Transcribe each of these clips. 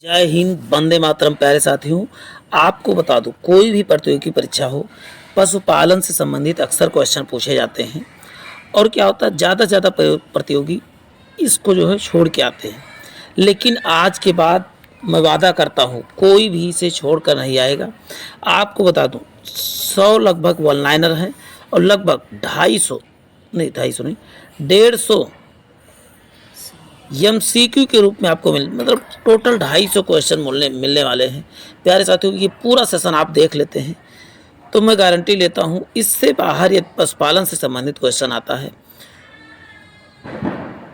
जय हिंद, वंदे मातरम। प्यारे साथियों, आपको बता दूं, कोई भी प्रतियोगी परीक्षा हो, पशुपालन से संबंधित अक्सर क्वेश्चन पूछे जाते हैं। और क्या होता है, ज़्यादा से ज़्यादा प्रतियोगी इसको जो है छोड़ के आते हैं। लेकिन आज के बाद मैं वादा करता हूँ, कोई भी इसे छोड़ कर नहीं आएगा। आपको बता दूं, 100 लगभग वन लाइनर हैं और लगभग 250 नहीं 150 एमसीक्यू के रूप में आपको मतलब टोटल 250 क्वेश्चन मिलने वाले हैं। प्यारे साथियों, ये पूरा सेशन आप देख लेते हैं तो मैं गारंटी लेता हूँ, इससे बाहर यदि पशुपालन से संबंधित क्वेश्चन आता है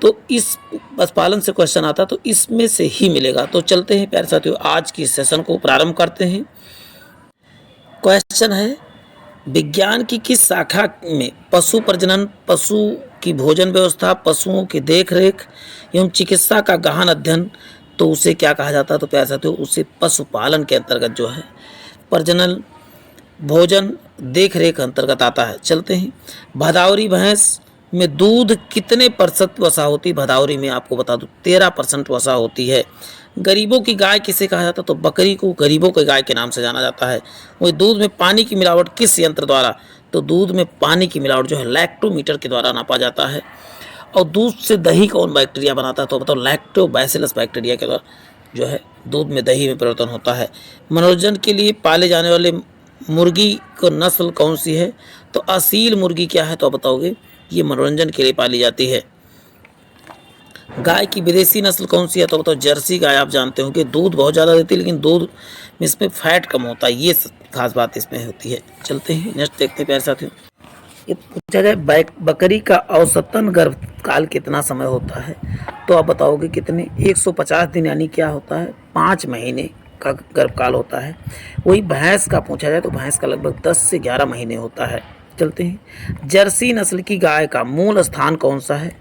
तो इस पशुपालन से क्वेश्चन आता तो इसमें से ही मिलेगा। तो चलते हैं प्यारे साथियों, आज की सेशन को प्रारंभ करते हैं। क्वेश्चन है, विज्ञान की किस शाखा में पशु प्रजनन, पशु की भोजन व्यवस्था, पशुओं की देखरेख एवं चिकित्सा का गहन अध्ययन, तो उसे क्या कहा जाता है? तो प्यारे साथियों, उसे पशुपालन के अंतर्गत जो है प्रजनन, भोजन, देखरेख अंतर्गत आता है। चलते हैं। भदावरी भैंस में दूध कितने प्रतिशत वसा होती है? भदावरी में आपको बता दूं 13% वसा होती है। गरीबों की गाय किसे कहा जाता है? तो बकरी को गरीबों की गाय के नाम से जाना जाता है। वही दूध में पानी की मिलावट किस यंत्र द्वारा? तो दूध में पानी की मिलावट जो है लैक्टोमीटर के द्वारा नापा जाता है। और दूध से दही कौन बैक्टीरिया बनाता है? तो बताओ, लैक्टोबैसिलस बैक्टीरिया के द्वारा जो है दूध में दही में परिवर्तन होता है। मनोरंजन के लिए पाले जाने वाले मुर्गी को नस्ल कौन सी है? तो असील मुर्गी क्या है? तो आप बताओगे, ये मनोरंजन के लिए पाली जाती है। गाय की विदेशी नस्ल कौन सी है? तो बताओ, जर्सी गाय। आप जानते हो कि दूध बहुत ज़्यादा देती है लेकिन दूध में इसमें फैट कम होता है, ये खास बात इसमें होती है। चलते हैं, नेक्स्ट देखते हैं प्यारे साथियों। ये पूछा जाए, बकरी का औसतन गर्भकाल कितना समय होता है? तो आप बताओगे कितने? 150 दिन, यानी क्या होता है, 5 महीने का गर्भकाल होता है। वही भैंस का पूछा जाए तो भैंस का लगभग 10 से 11 महीने होता है। चलते हैं। जर्सी नस्ल की गाय का मूल स्थान कौन सा है?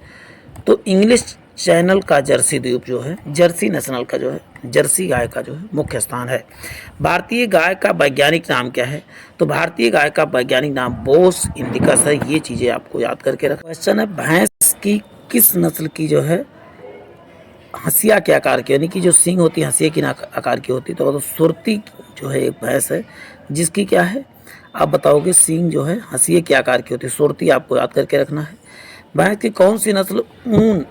तो इंग्लिश चैनल का जर्सी द्वीप जो है, जर्सी नस्ल का जो है, जर्सी गाय का जो है मुख्य स्थान है। भारतीय गाय का वैज्ञानिक नाम क्या है? तो भारतीय गाय का वैज्ञानिक नाम बोस इंडिकस है। ये चीज़ें आपको याद करके रखना। क्वेश्चन है, भैंस की किस नस्ल की जो है हंसिया के आकार की, यानी कि जो सींग होती है हंसिया की आकार की होती है? तो सुरती जो है एक भैंस है जिसकी क्या है, आप बताओगे, सींग जो है हंसिया के आकार की होती है। सुरती आपको याद करके रखना है। भैंस की कौन सी नस्ल ऊन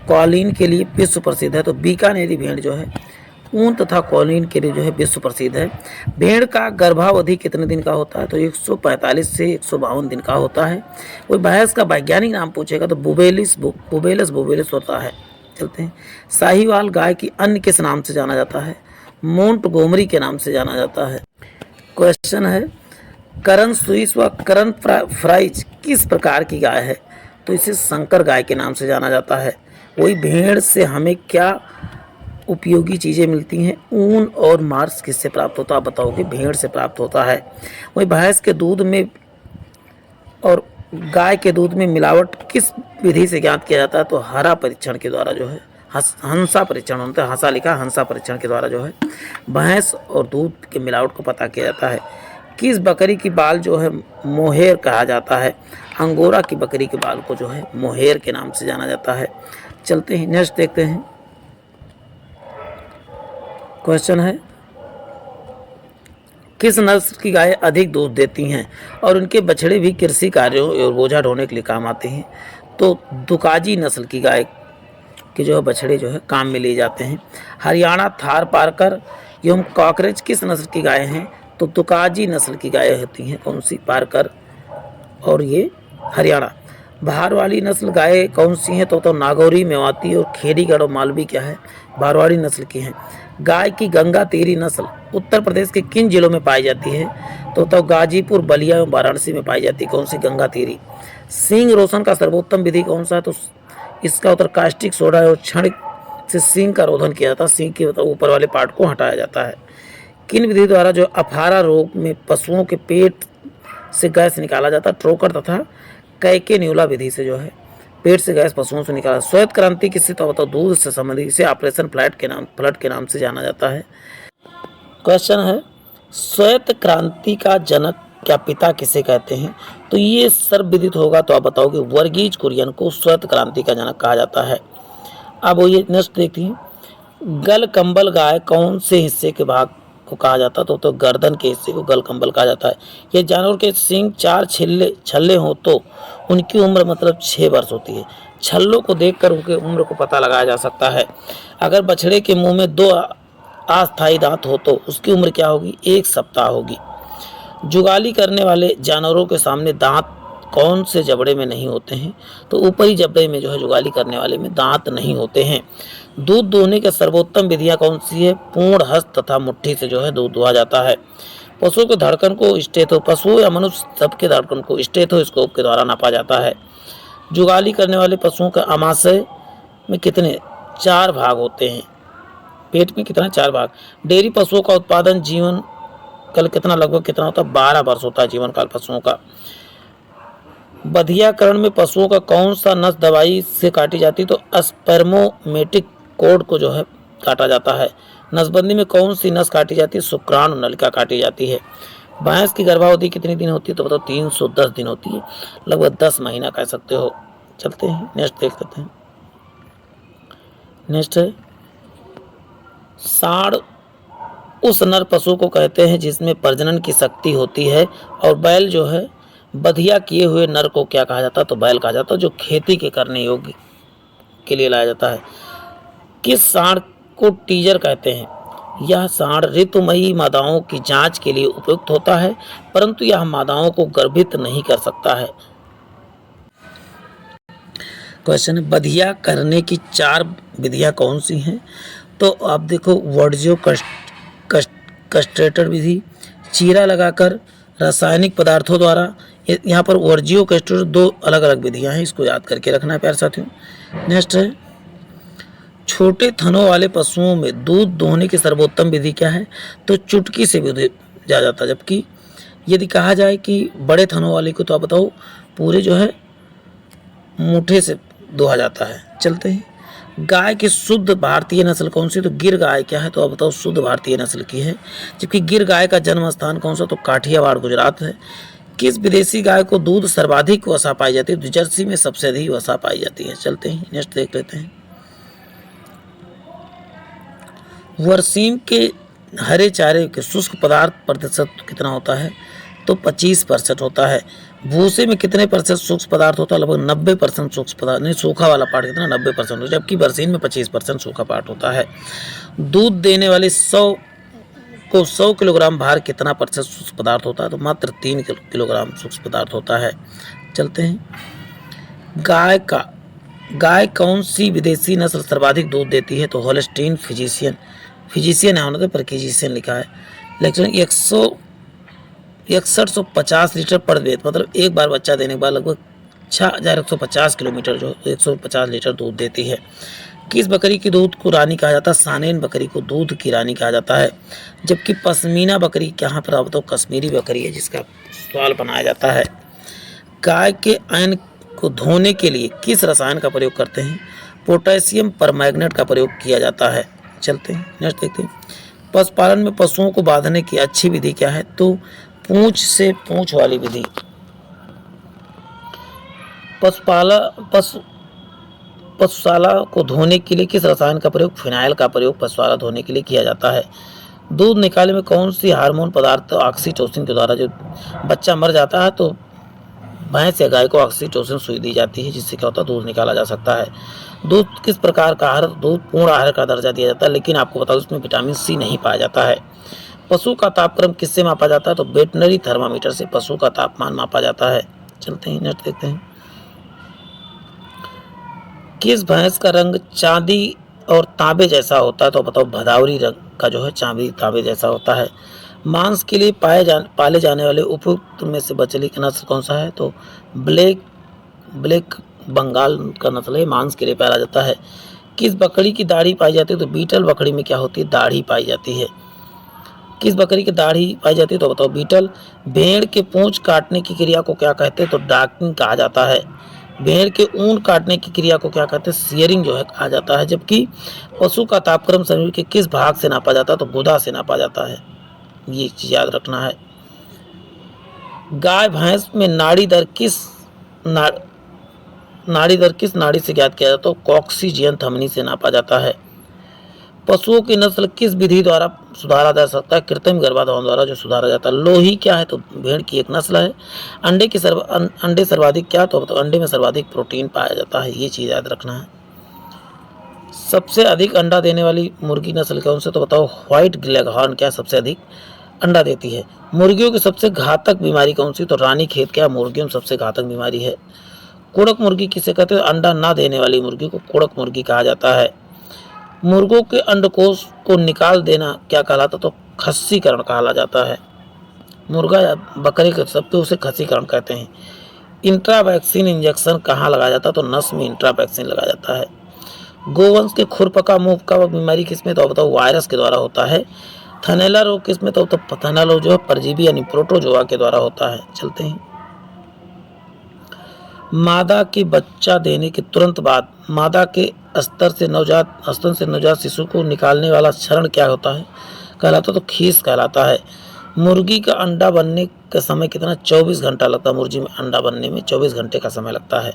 कॉलिन के लिए विश्व प्रसिद्ध है? तो बीकानेरी भेड़ जो है ऊन तथा कॉलिन के लिए जो है विश्व प्रसिद्ध है। भेड़ का गर्भावधि कितने दिन का होता है? तो 145 से 152 दिन का होता है। कोई भैंस का वैज्ञानिक नाम पूछेगा तो बुबेलस होता है। चलते हैं। साहिवाल गाय की अन्य किस नाम से जाना जाता है? मोंटगोमरी के नाम से जाना जाता है। क्वेश्चन है, करण स्विस व करण फ्राइज किस प्रकार की गाय है? तो इसे संकर गाय के नाम से जाना जाता है। वही भेड़ से हमें क्या उपयोगी चीज़ें मिलती हैं? ऊन और मांस किससे प्राप्त होता है? आप बताओगे, भेड़ से प्राप्त होता है। वही भैंस के दूध में और गाय के दूध में मिलावट किस विधि से ज्ञात किया जाता है? तो हरा परीक्षण के द्वारा जो है, हंसा परीक्षण होता है, हंसा लिखा, हंसा परीक्षण के द्वारा जो है भैंस और दूध के मिलावट को पता किया जाता है। किस बकरी की बाल जो है मोहेर कहा जाता है? अंगोरा की बकरी के बाल को जो है मोहेर के नाम से जाना जाता है। चलते हैं, नेक्स्ट देखते हैं। क्वेश्चन है, किस नस्ल की गाय अधिक दूध देती हैं और उनके बछड़े भी कृषि कार्यों और बोझा ढोने के लिए काम आते हैं? तो दुकाजी नस्ल की गाय के जो है बछड़े जो है काम में लिए जाते हैं। हरियाणा थार पारकर एवं कॉकरेज किस नस्ल की गाय हैं? तो दुकाजी नस्ल की गाय होती हैं। कौन सी? पारकर और ये हरियाणा। बाहर वाली नस्ल गाय कौन सी हैं? तो नागौरी, मेवाती और खेरीगढ़ और मालवी क्या है? बारवाड़ी नस्ल की हैं। गाय की गंगा तेरी नस्ल उत्तर प्रदेश के किन जिलों में पाई जाती है? तो गाजीपुर, बलिया एवं वाराणसी में पाई जाती है। कौन सी? गंगा तेरी। सींग रोशन का सर्वोत्तम विधि कौन सा है? तो इसका उत्तर कास्टिक सोडा और क्षण से सींग का रोधन किया जाता है। सींग के ऊपर वाले पार्ट को हटाया जाता है। किन विधि द्वारा जो अफारा रोग में पशुओं के पेट से गैस निकाला जाता है? ट्रोकर तथा कैकेन्यूला विधि से जो है पेट से गैस पशुओं से निकाला। श्वेत क्रांति किससे? तो बताओ, दूध से संबंधित। इसे ऑपरेशन फ्लड के नाम से जाना जाता है। क्वेश्चन है, श्वेत क्रांति का जनक क्या पिता किसे कहते हैं? तो ये सर्वविदित होगा, तो आप बताओगे, वर्गीज कुरियन को श्वेत क्रांति का जनक कहा जाता है। अब ये नेक्स्ट देखते हैं। गल कंबल गाय कौन से हिस्से के भाग को कहा जाता है? तो गर्दन के हिस्से को गल कंबल कहा जाता है। ये जानवर के सींग 4 छल्ले हों तो उनकी उम्र मतलब 6 वर्ष होती है। छल्लों को देखकर उनकी उम्र को पता लगाया जा सकता है। अगर बछड़े के मुंह में 2 अस्थायी दांत हो तो उसकी उम्र क्या होगी? 1 सप्ताह होगी। जुगाली करने वाले जानवरों के सामने दांत कौन से जबड़े में नहीं होते हैं? तो ऊपरी जबड़े में जो है जुगाली करने वाले में दांत नहीं होते हैं। दूध दोहने की सर्वोत्तम विधियां कौन सी है? पूर्ण हस्त तथा मुट्ठी से जो है दूध दुहा जाता है। पशुओं के धड़कन को स्टेथो पशुओं या मनुष्य सबके धड़कन को स्टेथोस्कोप के द्वारा नापा जाता है। जुगाली करने वाले पशुओं का आमाशय में कितने 4 भाग होते हैं? पेट में कितना 4 भाग। डेयरी पशुओं का उत्पादन जीवन काल कितना लगभग कितना होता है? 12 वर्ष होता है जीवन काल पशुओं का। बधियाकरण में पशुओं का कौन सा नस दवाई से काटी जाती है? तो स्पर्मोमेटिक कोड को जो है काटा जाता है। नसबंदी में कौन सी नस काटी जाती है? शुक्राणु नलिका काटी जाती है। भैंस की गर्भावधि कितनी दिन होती है? तो बताओ 310 दिन होती है, लगभग 10 महीना कह सकते हो। चलते हैं नेक्स्ट देख लेते हैं। नेक्स्ट है सांड उस नर पशु को कहते हैं जिसमें प्रजनन की शक्ति होती है। और बैल जो है बधिया किए हुए नर को क्या कहा जाता है? तो बैल कहा जाता है, जो खेती के करने योग्य के लिए लाया जाता है। किस सांड को टीजर कहते हैं? यह सांड ऋतुमयी मादाओं की जांच के लिए उपयुक्त होता है, परंतु यह मादाओं को गर्भित नहीं कर सकता है। क्वेश्चन है बधिया करने की 4 विधियां कौन सी हैं? तो आप देखो वर्जियो कस्ट्रेटर विधि, चीरा लगाकर, रासायनिक पदार्थों द्वारा। यहाँ पर वर्जियो कस्ट्रेटर 2 अलग अलग विधियां हैं, इसको याद करके रखना है प्यारे साथियों। नेक्स्ट है छोटे थनों वाले पशुओं में दूध दोहने की सर्वोत्तम विधि क्या है? तो चुटकी से भी जा जाता है, जबकि यदि कहा जाए कि बड़े थनों वाले को तो आप बताओ पूरे जो है मुठे से दोहा जाता है। चलते हैं गाय की शुद्ध भारतीय नस्ल कौन सी? तो गिर गाय क्या है? तो आप बताओ शुद्ध भारतीय नस्ल की है। जबकि गिर गाय का जन्म स्थान कौन सा? तो काठियावाड़ गुजरात है। किस विदेशी गाय को दूध सर्वाधिक वसा पाई जाती है? तो जर्सी में सबसे अधिक वसा पाई जाती है। चलते हैं नेक्स्ट देख लेते हैं। बरसीम के हरे चारे के शुष्क पदार्थ प्रतिशत कितना होता है? तो 25% होता है। भूसे में कितने % सूक्ष्म पदार्थ होता है? लगभग 90% सूक्ष्म पदार्थ, नहीं सूखा वाला पार्ट कितना 90% होता है, जबकि बरसीन में 25% सूखा पार्ट होता है। दूध देने वाले 100 किलोग्राम भार कितना % सूक्ष्म पदार्थ होता है? तो मात्र 3 किलोग्राम सूक्ष्म पदार्थ होता है। चलते हैं गाय कौन सी विदेशी नस्ल सर्वाधिक दूध देती है? तो होल्स्टीन फिजिशियन है होना पर किजिशियन लिखा है। लेकिन 6150 लीटर पर वेद, मतलब एक बार बच्चा देने के बाद लगभग 6150 किलोमीटर जो 150 लीटर दूध देती है। किस बकरी की दूध को रानी कहा जाता है? सानेन बकरी को दूध की रानी कहा जाता है। जबकि पश्मीना बकरी यहाँ पर आप तो कश्मीरी बकरी है जिसका सवाल बनाया जाता है। गाय के ऐन को धोने के लिए किस रसायन का प्रयोग करते हैं? पोटेशियम परमैंगनेट का प्रयोग किया जाता है। चलते हैं नेक्स्ट देखते हैं। पशुपालन में पशुओं को बांधने की अच्छी विधि क्या है? तो पूंछ से पूंछ वाली विधि। पशुशाला को धोने के लिए किस रसायन का प्रयोग? फिनाइल का प्रयोग पशुशाला धोने के लिए किया जाता है। दूध निकालने में कौन सी हार्मोन पदार्थ ऑक्सीटोसिन के द्वारा जो बच्चा मर जाता है तो भैंस या गाय को ऑक्सीटोसिन सुई दी जाती है, जिससे क्या होता है दूध निकाला जा सकता है। दूध किस प्रकार का आहार? दूध पूर्ण आहार का दर्जा दिया जाता है, लेकिन आपको बताओ इसमें विटामिन सी नहीं पाया जाता है। पशु का तापक्रम किससे मापा जाता है? तो वेटनरी थर्मामीटर से पशु का तापमान मापा जाता है। चलते हैं नेक्स्ट देखते हैं। किस भैंस का रंग चांदी और तांबे जैसा होता है? तो बताओ भदावरी रंग का जो है चांदी तांबे जैसा होता है। मांस के लिए पाले जाने वाले उपयुक्त में से बछड़ी का नस्ल कौन सा है? तो ब्लैक बंगाल का नस्ल है, मांस के लिए पाला जाता है। किस बकरी की दाढ़ी पाई जाती है? तो बीटल बकरी में क्या होती है? दाढ़ी पाई जाती है। किस बकरी की दाढ़ी पाई जाती है? तो बताओ बीटल। भेड़ के पूंछ काटने की क्रिया को क्या कहते हैं? तो डार्किंग कहा जाता है। भेड़ के ऊन काटने की क्रिया को क्या कहते हैं? सियरिंग जो है कहा जाता है। जबकि पशु का तापक्रम शरीर के किस भाग से नापा जाता है? तो गुदा से नापा जाता है। ये चीज याद रखना है। गाय भैंस में नाड़ी दर किस नाड़ी से ज्ञात किया जाता है? तो कॉक्सीजियन थमनी से नापा जाता है। पशुओं की नस्ल किस विधि द्वारा सुधारा जा सकता है? कृत्रिम गर्भाधान द्वारा जो सुधारा जाता है। लोही क्या है? तो भेड़ की एक नस्ल है। अंडे सर्वाधिक क्या? तो अंडे में सर्वाधिक प्रोटीन पाया जाता है, ये चीज़ याद रखना है। सबसे अधिक अंडा देने वाली मुर्गी नस्ल कौन सी? तो बताओ व्हाइट लेगहॉर्न क्या सबसे अधिक अंडा देती है। मुर्गियों की सबसे घातक बीमारी कौन सी? तो रानीखेत क्या मुर्गियों में सबसे घातक बीमारी है। कुड़क मुर्गी किसे कहते हैं? अंडा ना देने वाली मुर्गी को कुड़क मुर्गी कहा जाता है। मुर्गों के अंडकोश को निकाल देना क्या कहलाता? तो खस्सीकरण कहा जाता है। मुर्गा या बकरे के सबके उसे खस्सीकरण कहते हैं। इंट्रा वैक्सीन इंजेक्शन कहाँ लगाया जाता है? तो नस में इंट्रा वैक्सीन लगाया जाता है। गोवंश के खुरपका मुंह का बीमारी किसमें? तो बताओ वायरस के द्वारा होता है। थनैला रोग किसमें? तो थनैला रोग जो है परजीवी यानी प्रोटोजोआ के द्वारा होता है। चलते हैं। मादा के बच्चा देने के तुरंत बाद मादा के स्तन से नवजात शिशु को निकालने वाला क्षरण क्या होता है? कहलाता तो खीस कहलाता है। मुर्गी का अंडा बनने का समय कितना? 24 घंटा लगता है। मुर्गी में अंडा बनने में 24 घंटे का समय लगता है।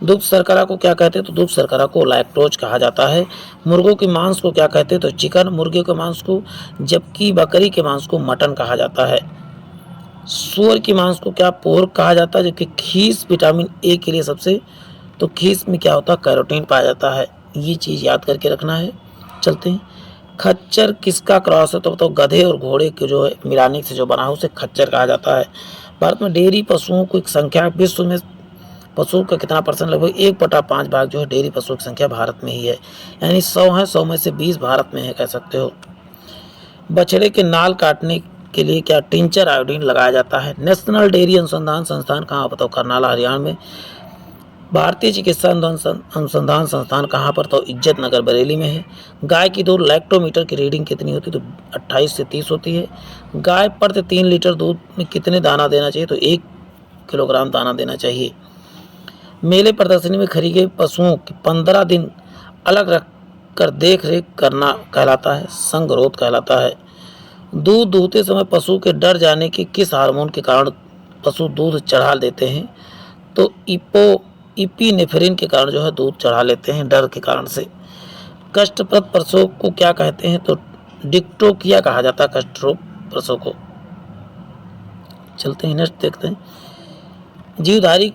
दुग्ध शर्करा को क्या कहते हैं? तो दुग्ध शर्करा को लैक्टोज कहा जाता है। मुर्गों के मांस को क्या कहते हैं? तो चिकन। मुर्गे के मांस को, जबकि बकरी के मांस को मटन कहा जाता है। सूअर के मांस को क्या? पोर्क कहा जाता है। जबकि खीस विटामिन ए के लिए सबसे, तो खीस में क्या होता है? कैरोटीन पाया जाता है। ये चीज़ याद करके रखना है। चलते हैं। खच्चर किसका क्रॉस है? तो बताओ गधे और घोड़े के जो है मिलाने से जो बना है उसे खच्चर कहा जाता है। भारत में डेयरी पशुओं की संख्या, विश्व में पशुओं का कितना परसेंट? लगभग 1/5 भाग जो है डेयरी पशुओं की संख्या भारत में ही है। यानी 100 है, 100 में से 20 भारत में है, कह सकते हो। बछड़े के नाल काटने के लिए क्या टिंचर आयोडीन लगाया जाता है? नेशनल डेयरी अनुसंधान संस्थान कहाँ? बताओ करनाला हरियाणा में। भारतीय चिकित्सा अनुसंधान संस्थान कहाँ पर? तो इज्जत नगर बरेली में है। गाय की दूध लैक्टोमीटर की रीडिंग कितनी होती है? तो 28 से 30 होती है। गाय प्रति 3 लीटर दूध में कितने दाना देना चाहिए? तो 1 किलोग्राम दाना देना चाहिए। मेले प्रदर्शनी में खरीदे गए पशुओं की 15 दिन अलग रख कर देख रेख करना कहलाता है, संगरोध कहलाता है। दूध दूहते समय पशु के डर जाने के किस हार्मोन के कारण पशु दूध चढ़ा देते हैं? तो इपिनेफ्रिन के कारण जो है दूध चढ़ा लेते हैं, डर के कारण से। कष्टप्रद प्रसव को क्या कहते हैं? तो डिक्टोकिया कहा जाता है कष्टरोग प्रसव को। चलते हैं, नेक्स्ट देखते हैं। जीवधारी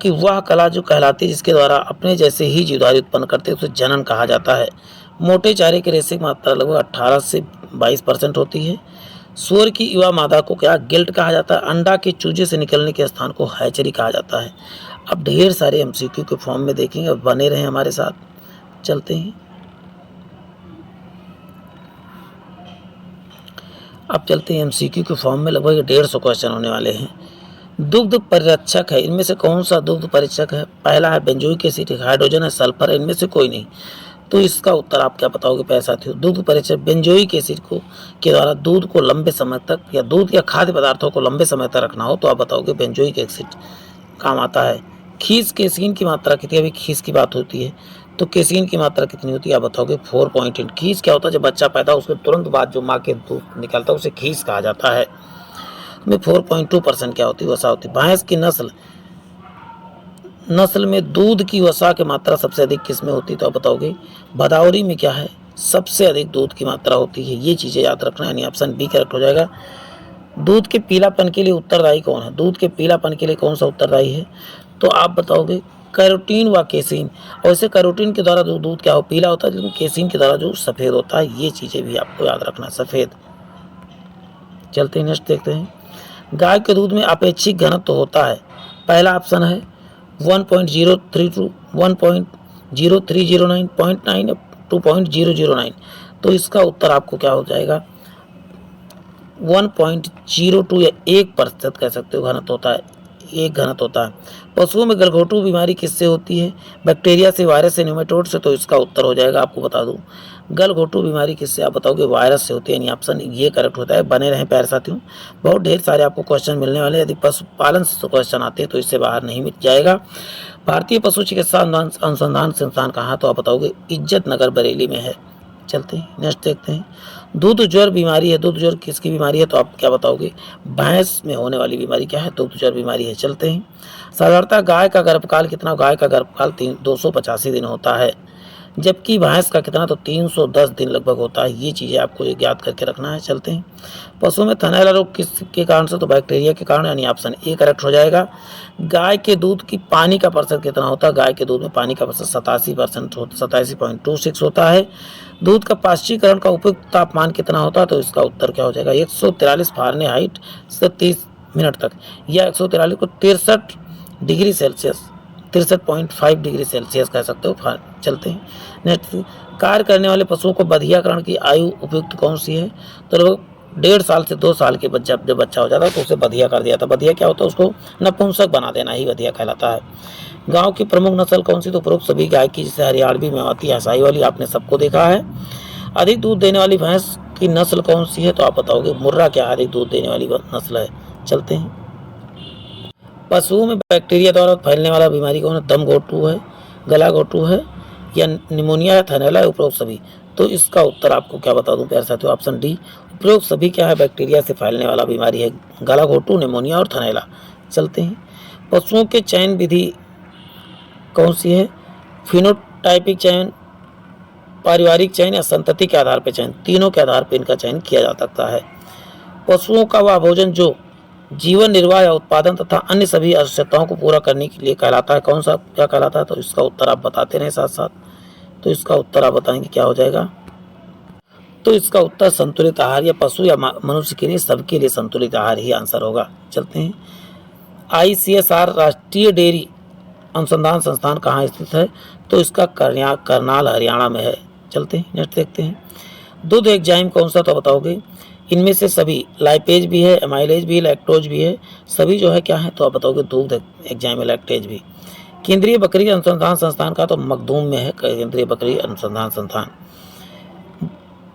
की वह कला जो कहलाती है जिसके द्वारा अपने जैसे ही जीवधारी उत्पन्न करते हैं उसे जनन कहा जाता है। मोटे चारे के रेशे की मात्रा लगभग 18 से 22% होती है। सूअर की युवा मादा को क्या गिल्ट कहा जाता है? अंडा के चूजे से निकलने के स्थान को हैचरी कहा जाता है। अब ढेर सारे एमसीक्यू के फॉर्म में देखेंगे, अब बने रहें हमारे साथ। चलते हैं। अब चलते हैं एमसीक्यू के फॉर्म में, लगभग 150 क्वेश्चन होने वाले हैं। दुग्ध परिरक्षक है, इनमें से कौन सा दुग्ध परिरक्षक है? पहला है बेंजोइक एसिड, हाइड्रोजन है, सल्फर है, इनमें से कोई नहीं। तो इसका उत्तर आप क्या बताओगे प्यारे साथियों? दुग्ध परिरक्षक बेंजोइक एसिड को के द्वारा दूध को लंबे समय तक, या दूध या खाद्य पदार्थों को लंबे समय तक रखना हो तो आप बताओगे बेंजोइक एसिड काम आता है। खीस केसीन की मात्रा कितनी? अभी खीस की बात होती है, तो केसीन की मात्रा कितनी होती है? आप बताओगे 4.8। खीस क्या होता है? जब बच्चा पैदा हो उसके तुरंत बाद जो माँ के दूध निकलता है उसे खीस कहा जाता है। में 4.2% क्या होती है? वसा होती है। भैंस की नस्ल में दूध की वसा की मात्रा सबसे अधिक किस में होती है? तो आप बताओगे भदावरी में क्या है? सबसे अधिक दूध की मात्रा होती है। ये चीज़ें याद रखना है, यानी ऑप्शन बी करेक्ट हो जाएगा। दूध के पीलापन के लिए उत्तरदायी कौन है? दूध के पीलापन के लिए कौन सा उत्तरदायी है? तो आप बताओगे कैरोटीन व केसीन। और वैसे कैरोटीन के द्वारा जो दूध क्या हो पीला होता है, लेकिन केसीन के द्वारा जो सफ़ेद होता है। ये चीज़ें भी आपको याद रखना, सफ़ेद। चलते हैं, नेक्स्ट देखते हैं। गाय के दूध में अपेक्षित घनत्व होता है। पहला ऑप्शन है 1.032, 1.0309, 0.9, 2.009। तो इसका उत्तर आपको क्या हो जाएगा? 1.02 या 1% कह सकते हो घनत्व होता है, 1 घनत्व होता है। पशुओं में गलघोटू बीमारी किससे होती है? बैक्टीरिया से, वायरस से, न्यूमेटोड से। तो इसका उत्तर हो जाएगा, आपको बता दूं, गलघोटू बीमारी किससे? आप बताओगे वायरस से होती है, यानी ऑप्शन ये करेक्ट होता है। बने रहें प्यारे साथियों, बहुत ढेर सारे आपको क्वेश्चन मिलने वाले हैं। यदि पशुपालन से तो क्वेश्चन आते हैं तो इससे बाहर नहीं मिट जाएगा। भारतीय पशु चिकित्सा अनुसंधान संस्थान कहाँ? तो आप बताओगे इज्जत नगर बरेली में है। चलते हैं, नेक्स्ट देखते हैं। दूध ज्वर बीमारी है। दूध ज्वर किसकी बीमारी है? तो आप क्या बताओगे? भैंस में होने वाली बीमारी क्या है? दूध ज्वर बीमारी है। चलते हैं। साधारणतः गाय का गर्भकाल कितना? गाय का गर्भकाल 285 दिन होता है। जबकि भैंस का कितना, तो 310 दिन लगभग होता है। ये चीज़ें आपको एक याद करके रखना है। चलते हैं, पशुओं में थनैला रोग किसके कारण से, तो बैक्टीरिया के कारण, यानी ऑप्शन ए करेक्ट हो जाएगा। गाय के दूध की पानी का प्रतिशत कितना होता है, गाय के दूध में पानी का प्रतिशत 87% 87.26 होता है। दूध का पाश्चीकरण का उपयुक्त तापमान कितना होता है, तो इसका उत्तर क्या हो जाएगा, 143 फ़ारेनहाइट से 30 मिनट तक, या 143 को 63 डिग्री सेल्सियस 63.5 डिग्री सेल्सियस कह सकते हो। चलते हैं नेक्स्ट, कार्य करने वाले पशुओं को बधियाकरण की आयु उपयुक्त कौन सी है, तो लोग 1.5 साल से 2 साल के बच्चा जब बच्चा हो जाता है तो उसे बधिया कर दिया था। बधिया क्या होता है, उसको नपुंसक बना देना ही बधिया कहलाता है। गांव की प्रमुख नस्ल कौन सी, तो उपरोक्त सभी गाय की, जैसे हरियाणवी, मेवाती, हसाई वाली, आपने सबको देखा है। अधिक दूध देने वाली भैंस की नस्ल कौन सी है, तो आप बताओगे मुर्रा क्या अधिक दूध देने वाली नस्ल है। चलते हैं, पशुओं में बैक्टीरिया द्वारा फैलने वाला बीमारी कौन है, दम घोटू है, गला घोटू है, या निमोनिया है, थनैला है, उपरोक्त सभी। तो इसका उत्तर आपको क्या बता दूं प्यारे साथियों, ऑप्शन डी उपरोक्त सभी क्या है, बैक्टीरिया से फैलने वाला बीमारी है, गला घोटू, निमोनिया और थनैला। चलते हैं, पशुओं के चयन विधि कौन सी है, फिनोटाइपिक चयन, पारिवारिक चयन, या संतति के आधार पर चयन, तीनों के आधार पर इनका चयन किया जा सकता है। पशुओं का वह भोजन जो जीवन निर्वाह या उत्पादन तथा अन्य सभी आवश्यकताओं को पूरा करने के लिए कहलाता है, कौन सा क्या कहलाता है, तो इसका उत्तर आप बताते रहें साथ साथ। तो इसका उत्तर आप बताएंगे क्या हो जाएगा, तो इसका उत्तर संतुलित आहार, या पशु या मनुष्य के लिए सबके लिए संतुलित आहार ही आंसर होगा। चलते हैं, ICSR राष्ट्रीय डेयरी अनुसंधान संस्थान कहाँ स्थित है, तो इसका करनाल हरियाणा में है। चलते हैं, नेक्स्ट देखते हैं, दूध एंजाइम कौन सा, तो बताओगे इनमें से सभी, लाइपेज भी है, एमाइलेज भी, लैक्टोज भी है, सभी जो है क्या है, तो आप बताओगे दूध एंजाइम, लैक्टेज भी। केंद्रीय बकरी अनुसंधान संस्थान का तो मखदूम में है केंद्रीय बकरी अनुसंधान संस्थान।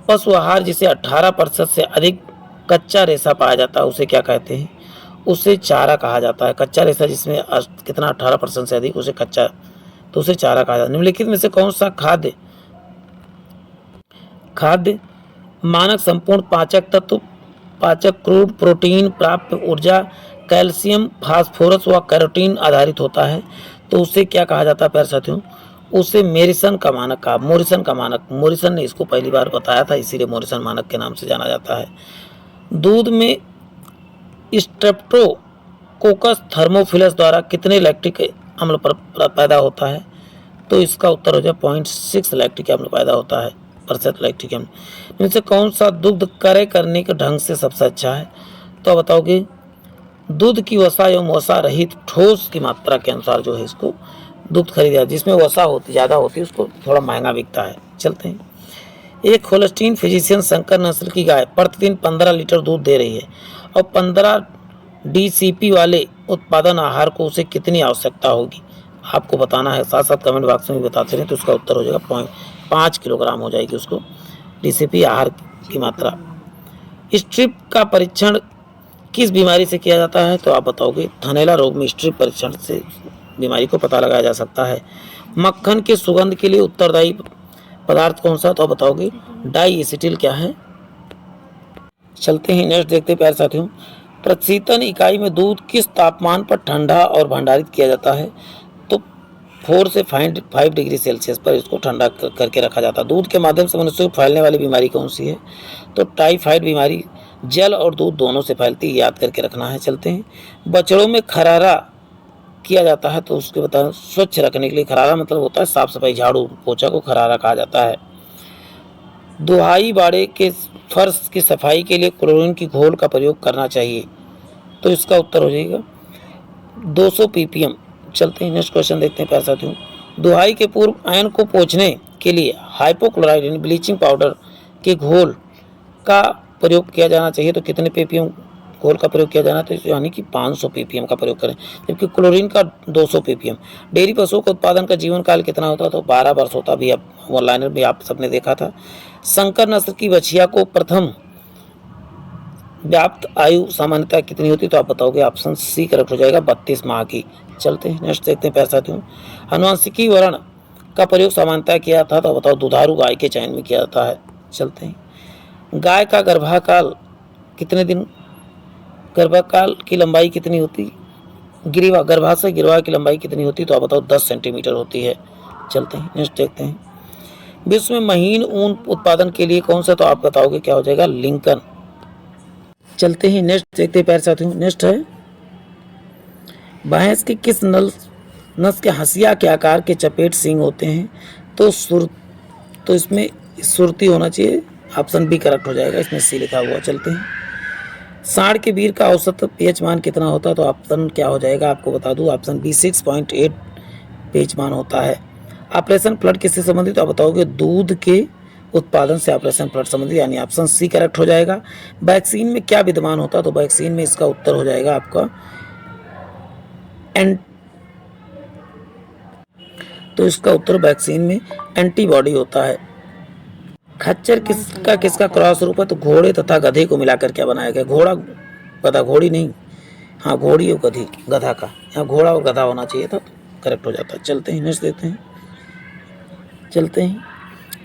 पशु आहार जिसे 18% से अधिक कच्चा रेशा पाया जाता है उसे क्या कहते हैं, उसे चारा कहा जाता है। कच्चा रेशा जिसमें कितना 18% से अधिक, उसे कच्चा, तो उसे चारा कहा जाता है। निम्नलिखित में से कौन सा खाद्य मानक संपूर्ण पाचक तत्व, पाचक क्रूड प्रोटीन, प्राप्त ऊर्जा, कैल्शियम, फास्फोरस व कैरोटीन आधारित होता है, तो उसे क्या कहा जाता है प्यारे साथियों, उसे मोरिसन का मानक, मोरिसन ने इसको पहली बार बताया था, इसीलिए मोरिसन मानक के नाम से जाना जाता है। दूध में स्ट्रेप्टोकोकस थर्मोफिलस द्वारा कितने लैक्टिक अम्ल पैदा होता है, तो इसका उत्तर हो जाए 0.6 लैक्टिक अम्ल पैदा होता है, प्रतिशत लैक्टिक अम्ल। इनसे कौन सा दुग्ध क्रय करने के ढंग से सबसे अच्छा है, तो बताओगे दूध की वसा एवं वसा रहित ठोस की मात्रा के अनुसार जो है इसको दूध खरीदा, जिसमें वसा होती ज़्यादा होती है उसको थोड़ा महंगा बिकता है। चलते हैं, एक होल्स्टीन फ्रिजियन संकर नस्ल की गाय प्रतिदिन 15 लीटर दूध दे रही है और 15 DCP वाले उत्पादन आहार को उसे कितनी आवश्यकता होगी, आपको बताना है, साथ साथ कमेंट बॉक्स में भी बताते रहें। तो उसका उत्तर हो जाएगा 5 किलोग्राम हो जाएगी उसको DCP आहार की मात्रा। स्ट्रिप का परीक्षण किस बीमारी से किया जाता है, तो आप बताओगे थनैला रोग में स्ट्रिप परीक्षण से बीमारी को पता लगाया जा सकता है। मक्खन के सुगंध के लिए उत्तरदायी पदार्थ कौन सा, तो आप बताओगे डाई एसिटिल क्या है। चलते हैं, नेक्स्ट देखते हैं प्यारे साथियों, प्रशीतन इकाई में दूध किस तापमान पर ठंडा और भंडारित किया जाता है, तो 4 से 5 डिग्री सेल्सियस पर इसको ठंडा करके रखा जाता है। दूध के माध्यम से मनुष्य को फैलने वाली बीमारी कौन सी है, तो टाइफाइड बीमारी जल और दूध दोनों से फैलती है, याद करके रखना है। चलते हैं, बछड़ों में खरारा किया जाता है, तो उसके बता स्वच्छ रखने के लिए, खरारा मतलब होता है साफ सफाई, झाड़ू पोछा को खरारा कहा जाता है। दुहाई बाड़े के फर्श की सफाई के लिए क्लोरीन की घोल का प्रयोग करना चाहिए, तो इसका उत्तर हो जाएगा 200 ppm। चलते हैं, नेक्स्ट क्वेश्चन देखते हैं प्यारे साथियों, दुहाई के पूर्व आयन को पोंछने के लिए हाइपोक्लोराइड यानी ब्लीचिंग पाउडर के घोल का प्रयोग किया जाना चाहिए, तो कितने ppm घोल का प्रयोग किया जाना, तो यानी कि 500 ppm का प्रयोग करें, जबकि क्लोरीन का 200 ppm। डेयरी पशुओं का उत्पादन का जीवन काल कितना होता है, तो 12 वर्ष होता, भी अब ऑनलाइन भी आप सबने देखा था। संकर नस्ल की बछिया को प्रथम व्याप्त आयु सामान्यतः कितनी होती, तो आप बताओगे ऑप्शन सी करेक्ट हो जाएगा 32 माह की। चलते हैं, नेक्स्ट देखते हैं प्यारे साथियों, अनुवांशिकी वर्ण का प्रयोग सामान्यतः किया था, तो बताओ दुधारू गाय के चयन में किया जाता है। चलते हैं, गाय का गर्भाकाल कितने दिन, गर्भकाल की लंबाई कितनी होती, गर्भाशय गिरवा की लंबाई कितनी होती, तो आप बताओ 10 सेंटीमीटर होती है। चलते हैं, नेक्स्ट देखते हैं, विश्व में महीन ऊन उत्पादन के लिए कौन सा, तो आप बताओगे क्या हो जाएगा, लिंकन। चलते हैं नेक्स्ट देखते हैं प्यारे साथियों। नेक्स्ट है भैंस के किस नस्ल के हंसिया के आकार के चपेट सींग होते हैं, तो इसमें सुरती होना चाहिए, ऑप्शन बी करेक्ट हो जाएगा, इसमें सी लिखा हुआ। चलते हैं सांड के वीर का औसत पीएच मान कितना होता है, तो ऑप्शन क्या हो जाएगा, आपको बता दूं ऑप्शन बी 6.8 पीएच मान होता है। ऑपरेशन फ्लड किससे संबंधित, तो आप बताओगे दूध के उत्पादन से ऑपरेशन फ्लड संबंधित, यानी ऑप्शन सी करेक्ट हो जाएगा। वैक्सीन में क्या विद्यमान होता है, तो वैक्सीन में इसका उत्तर हो जाएगा आपका तो इसका उत्तर वैक्सीन में एंटीबॉडी होता है। खच्चर किसका क्रॉस रूप है, तो घोड़े तथा गधे को मिलाकर क्या बनाया गया, घोड़ा गधा, घोड़ी नहीं, हाँ घोड़ी और गधी, गधा का, यहाँ घोड़ा और गधा होना चाहिए था, तो करेक्ट हो जाता है। चलते हैं नेक्स्ट देखते हैं। चलते हैं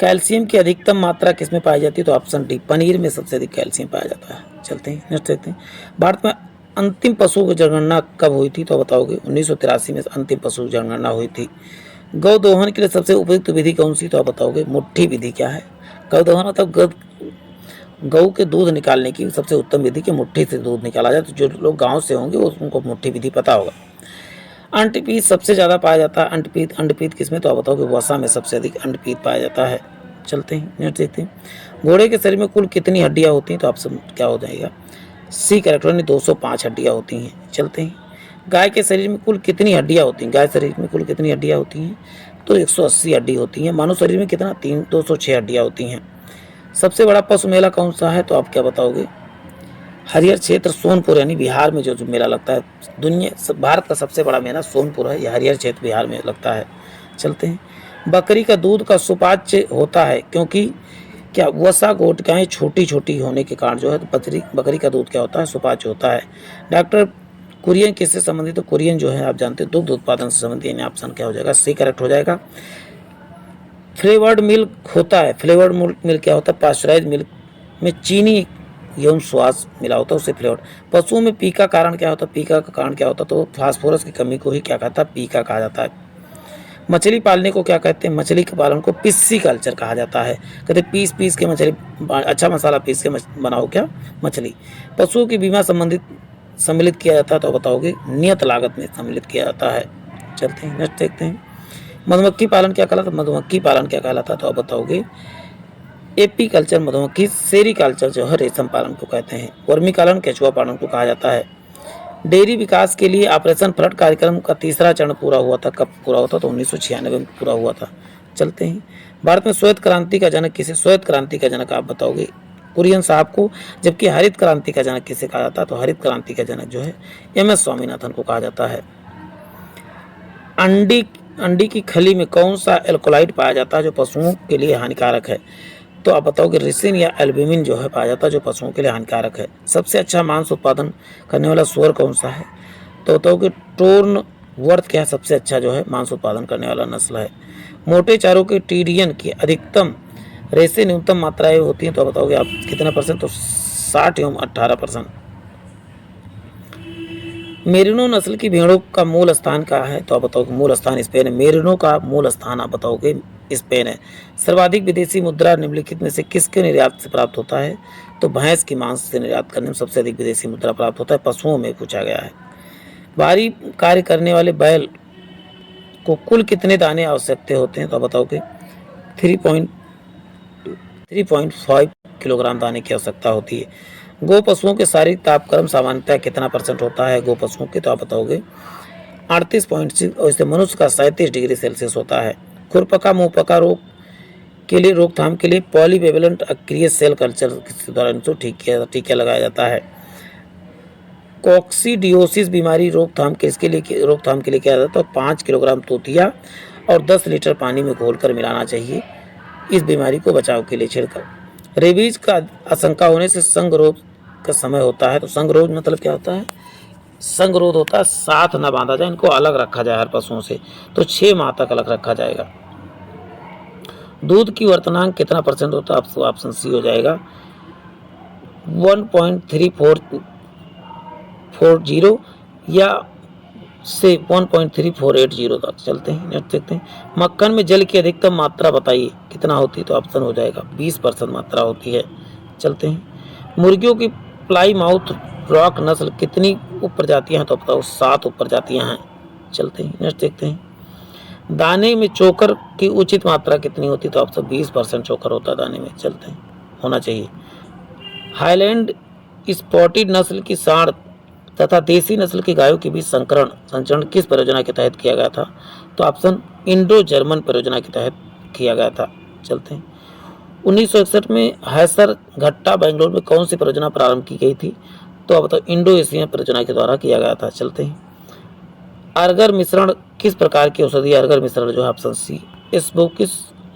कैल्शियम की अधिकतम मात्रा किसमें पाई जाती है, तो ऑप्शन डी पनीर में सबसे अधिक कैल्शियम पाया जाता है। चलते हैं नेक्स्ट देखते हैं। भारत में अंतिम पशु की जनगणना कब हुई थी, तो बताओगे 1983 में अंतिम पशु जनगणना हुई थी। गौ दोहन के लिए सबसे उपयुक्त विधि कौन सी, तो आप बताओगे मुट्ठी विधि। क्या है गौ दोहन, मतलब गऊ के दूध निकालने की सबसे उत्तम विधि कि मुट्ठी से दूध निकाला जाए। तो जो लोग गांव से होंगे उनको मुट्ठी विधि पता होगा। अंडपीत सबसे ज़्यादा पाया जाता है, अंडपीत किसमें, तो आप बताओगे वसा में सबसे अधिक अंडपीत पाया जाता है। चलते हैं नेक्स्ट देखते हैं। घोड़े के शरीर में कुल कितनी हड्डियाँ होती हैं, तो ऑप्शन क्या हो जाएगा, सी करेक्ट, 205 हड्डियाँ होती हैं। चलते हैं गाय के शरीर में कुल कितनी हड्डियाँ होती हैं, गाय शरीर में कुल कितनी हड्डियाँ होती हैं, तो 180 हड्डी होती हैं। मानव शरीर में कितना 206 हड्डियाँ होती हैं। सबसे बड़ा पशु मेला कौन सा है, तो आप क्या बताओगे, हरियर क्षेत्र सोनपुर, यानी बिहार में जो मेला लगता है, भारत का सबसे बड़ा मेला सोनपुर है, यह हरियर क्षेत्र बिहार में लगता है। चलते हैं बकरी का दूध का सुपाच्य होता है, क्योंकि क्या वसा गोटिकाएँ छोटी छोटी होने के कारण जो है, तो बकरी का दूध क्या होता है, सुपाच्य होता है। डॉक्टर कुरियन किससे संबंधित, तो कुरियन जो है आप जानते हैं दुग्ध उत्पादन से संबंधित, यानी ऑप्शन क्या हो जाएगा, सी करेक्ट हो जाएगा। फ्लेवर्ड मिल्क होता है, फ्लेवर्ड मिल्क क्या होता है, पास्चराइज मिल्क में चीनी एवं स्वाद मिला होता है, उससे फ्लेवर्ड। पशुओं में पीका कारण क्या होता है, पीका का कारण क्या होता है, तो फास्फोरस की कमी को ही क्या कहता है, पीका कहा जाता है। मछली पालने को क्या कहते हैं, मछली के पालन को पिस्सी कल्चर कहा जाता है। कहते पीस के मछली, अच्छा मसाला पीस के बनाओ क्या मछली। पशुओं की बीमा सम्मिलित किया जाता है, तो बताओगे नियत लागत में सम्मिलित किया जाता है। चलते हैं नेक्स्ट देखते हैं। मधुमक्खी पालन क्या कहलाता है, मधुमक्खी पालन क्या कहलाता है, तो आप बताओगे एपी कल्चर मधुमक्खी, सेरी कल्चर जो है रेशम पालन को कहते हैं। वर्मी पालन केचुआ पालन को कहा जाता है। डेयरी विकास के लिए ऑपरेशन फ्लड कार्यक्रम का तीसरा चरण पूरा हुआ था, कब पूरा हुआ था, तो 1996 में पूरा हुआ था। चलते हैं भारत में श्वेत क्रांति का जनक किसे, श्वेत क्रांति का जनक आप बताओगे कुरियन साहब को, जबकि हरित क्रांति का जनक किसे कहा जाता है, तो हरित क्रांति का जनक जो है MS स्वामीनाथन को कहा जाता है। अंडी की खली में कौन सा एल्कोलाइड पाया जाता है जो पशुओं के लिए हानिकारक है, तो आप बताओगे रिसिन या एल्ब्यूमिन जो है पाया जाता है जो पशुओं के लिए हानिकारक है। सबसे अच्छा मांस उत्पादन करने वाला सूअर कौन सा है, तो बताओगे टोर्न वर्थ क्या सबसे अच्छा जो है मांस उत्पादन करने वाला नस्ल है। मोटे चारों के टीडीएन की अधिकतम रेसे न्यूनतम मात्राएं होती हैं, तो बताओगे आप कितना %, तो 60 एवं 18%। मेरिनो नस्ल की भेड़ों का मूल स्थान कहाँ है, तो आप बताओगे मूल स्थान स्पेन है। मेरिनो का मूल स्थान आप बताओगे स्पेन है। सर्वाधिक विदेशी मुद्रा निम्नलिखित में से किसके निर्यात से प्राप्त होता है, तो भैंस की मांस से निर्यात करने में सबसे अधिक विदेशी मुद्रा प्राप्त होता है, पशुओं में पूछा गया है। भारी कार्य करने वाले बैल को कुल कितने दाने आवश्यकता होते हैं, तो आप बताओगे 3.5 किलोग्राम दाने की आवश्यकता होती है। गो पशुओं के शारीरिक तापक्रम सामान्यतः कितना % होता है गो पशुओं के, तो आप बताओगे 38.6, और इससे मनुष्य का 37 डिग्री सेल्सियस होता है। खुरपका मुंहपका रोग के लिए रोकथाम के लिए पॉलीवेलेंट अक्रिय सेल कल्चर के द्वारा इनको टीका लगाया जाता है। कॉक्सीडियोसिस बीमारी रोकथाम के लिए किया जाता है, तो 5 किलोग्राम तोतिया और 10 लीटर पानी में घोलकर मिलाना चाहिए इस बीमारी को बचाव के लिए छिड़कर। रेबीज का आशंका होने से संगरोध का समय होता है, तो संगरोध मतलब क्या होता है, संगरोध होता है साथ न बांधा जाए, इनको अलग रखा जाए हर पशुओं से, तो 6 माह तक अलग रखा जाएगा। दूध की वर्तनांक कितना % होता है, आपको ऑप्शन सी हो जाएगा 1.340 या से 1.3480 तक। चलते हैं नेक्स्ट देखते हैं। मक्खन में जल की अधिकतम मात्रा बताइए कितना होती है, तो ऑप्शन हो जाएगा 20% मात्रा होती है। चलते हैं। मुर्गियों की प्लाई माउथ रॉक नस्ल कितनी उप प्रजातियां हैं, तो बताओ 7 उप प्रजातियां हैं। चलते हैं नेक्स्ट देखते हैं। दाने में चोकर की उचित मात्रा कितनी होती है, तो ऑप्शन 20% चोकर होता है दाने में। चलते हैं, होना चाहिए। हाईलैंड स्पॉटेड नस्ल की सांड तथा देसी नस्ल की गायों के बीच संचरण किस परियोजना के तहत किया गया था, तो ऑप्शन इंडो जर्मन परियोजना के तहत किया गया था। चलते हैं। 1961 में हैसर घट्टा बेंगलोर में कौन सी परियोजना प्रारंभ की गई थी, तो अब बताओ इंडो एशियन परियोजना के द्वारा किया गया था। चलते हैं। अरगर मिश्रण किस प्रकार की औषधि है, अरगर मिश्रण जो है ऑप्शन सी एस्बोकिस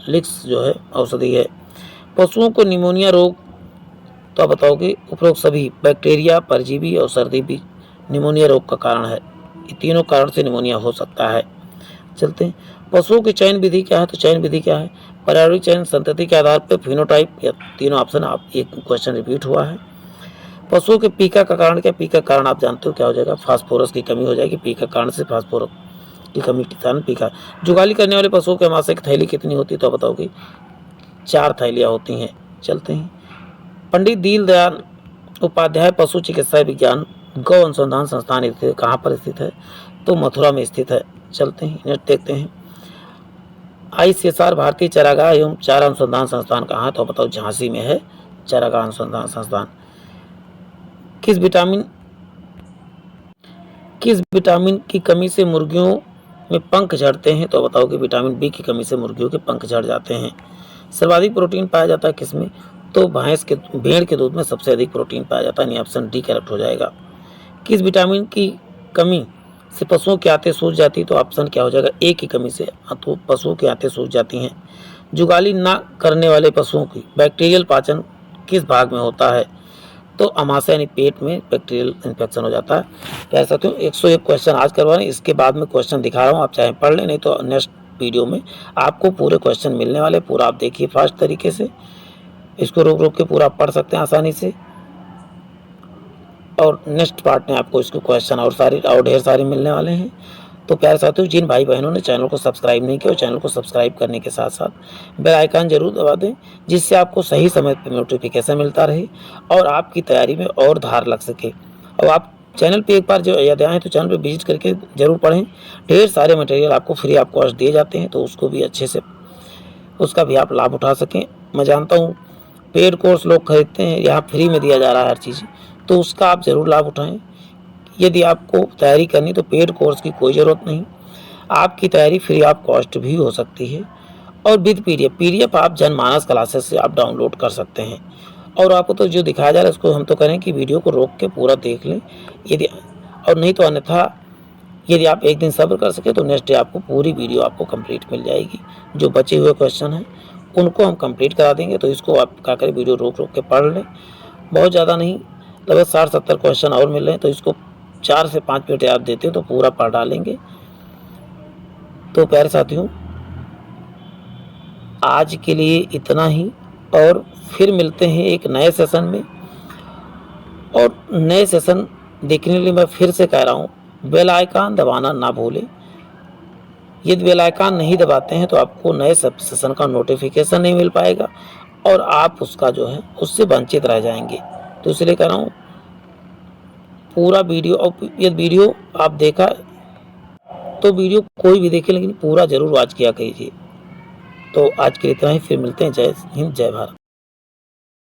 लिक्स जो है औषधि है। पशुओं को निमोनिया रोग, तो आप बताओगे उपरोक्त सभी बैक्टीरिया, परजीवी और सर्दी भी निमोनिया रोग का कारण है। ये तीनों कारण से निमोनिया हो सकता है। चलते हैं। पशुओं की चयन विधि क्या है, तो चयन विधि क्या है, पारिवारिक चयन, संतति के आधार पर, फिनोटाइप, या तीनों ऑप्शन। आप एक क्वेश्चन रिपीट हुआ है। पशुओं के पीका का कारण क्या, पीका कारण आप जानते हो क्या हो जाएगा, फास्फोरस की कमी हो जाएगी। पीका कारण से फास्फोरस की कमी के कारण पीका। जुगाली करने वाले पशुओं के अमाशय की थैली कितनी होती है, तो बताओगे 4 थैलियाँ होती हैं। चलते हैं। पंडित दीनदयाल उपाध्याय पशु चिकित्सा विज्ञान गौ अनुसंधान संस्थान स्थित कहाँ पर स्थित है, तो मथुरा में स्थित है। चलते हैं नेक्स्ट देखते हैं। ICSR भारतीय चारागाह एवं चारा अनुसंधान संस्थान कहाँ है, तो बताओ झांसी में है चारागाह अनुसंधान संस्थान। किस विटामिन की कमी से मुर्गियों में पंख झड़ते हैं, तो बताओ कि विटामिन बी की कमी से मुर्गियों के पंख झड़ जाते हैं। सर्वाधिक प्रोटीन पाया जाता है किसमें, तो भेड़ के दूध में सबसे अधिक प्रोटीन पाया जाता है। यानी ऑप्शन डी करेक्ट हो जाएगा। किस विटामिन की कमी से पशुओं की आंतें सूज जाती है, तो ऑप्शन क्या हो जाएगा, ए की कमी से तो पशुओं की आंतें सूज जाती हैं। जुगाली न करने वाले पशुओं की बैक्टीरियल पाचन किस भाग में होता है, तो अमाशय यानी पेट में बैक्टीरियल इन्फेक्शन हो जाता है। तो ऐसा तो 101 क्वेश्चन आज करवा रहे हैं। इसके बाद में क्वेश्चन दिखा रहा हूँ, आप चाहे पढ़ लें, नहीं तो नेक्स्ट वीडियो में आपको पूरे क्वेश्चन मिलने वाले। पूरा आप देखिए फास्ट तरीके से, इसको रोक रोक के पूरा पढ़ सकते हैं आसानी से। और नेक्स्ट पार्ट में आपको इसको क्वेश्चन और ढेर सारे मिलने वाले हैं। तो प्यारे साथियों, जिन भाई बहनों ने चैनल को सब्सक्राइब नहीं किया, चैनल को सब्सक्राइब करने के साथ साथ बेल आइकन जरूर दबा दें, जिससे आपको सही समय पर नोटिफिकेशन मिलता रहे और आपकी तैयारी में और धार लग सके। और आप चैनल पे एक बार जो यदि आएँ तो चैनल पे विजिट करके जरूर पढ़ें। ढेर सारे मटेरियल आपको फ्री ऑफ कॉस्ट दिए जाते हैं, तो उसको भी अच्छे से उसका भी आप लाभ उठा सकें। मैं जानता हूँ पेड कोर्स लोग खरीदते हैं, यहाँ फ्री में दिया जा रहा है हर चीज़, तो उसका आप ज़रूर लाभ उठाएं। यदि आपको तैयारी करनी तो पेड कोर्स की कोई ज़रूरत नहीं, आपकी तैयारी फ्री ऑफ कॉस्ट भी हो सकती है। और विद पीडीएफ आप जनमानस क्लासेस से आप डाउनलोड कर सकते हैं। और आपको तो जो दिखाया जा रहा है उसको हम तो करें कि वीडियो को रोक के पूरा देख लें, यदि और नहीं तो अन्यथा यदि आप एक दिन सब्र कर सके तो नेक्स्ट डे आपको पूरी वीडियो आपको कंप्लीट मिल जाएगी। जो बचे हुए क्वेश्चन हैं उनको हम कंप्लीट करा देंगे। तो इसको आप क्या करें, वीडियो रोक रोक के पढ़ लें। बहुत ज़्यादा नहीं, लगभग 60-70 क्वेश्चन और मिल रहे हैं, तो इसको 4 से 5 मिनट आप देते हैं तो पूरा पढ़ डालेंगे। तो प्यारे साथियों, आज के लिए इतना ही, और फिर मिलते हैं एक नए सेशन में। और नए सेशन देखने के लिए मैं फिर से कह रहा हूँ, बेल आइकन दबाना ना भूलें। यदि बेल आइकन नहीं दबाते हैं तो आपको नए सेशन का नोटिफिकेशन नहीं मिल पाएगा और आप उसका जो है उससे वंचित रह जाएंगे। तो इसलिए कह रहा हूँ पूरा वीडियो, और यदि वीडियो आप देखा तो वीडियो कोई भी देखे लेकिन पूरा जरूर वॉच किया कीजिए। तो आज के लिए इतना ही, फिर मिलते हैं। जय हिंद, जय भारत।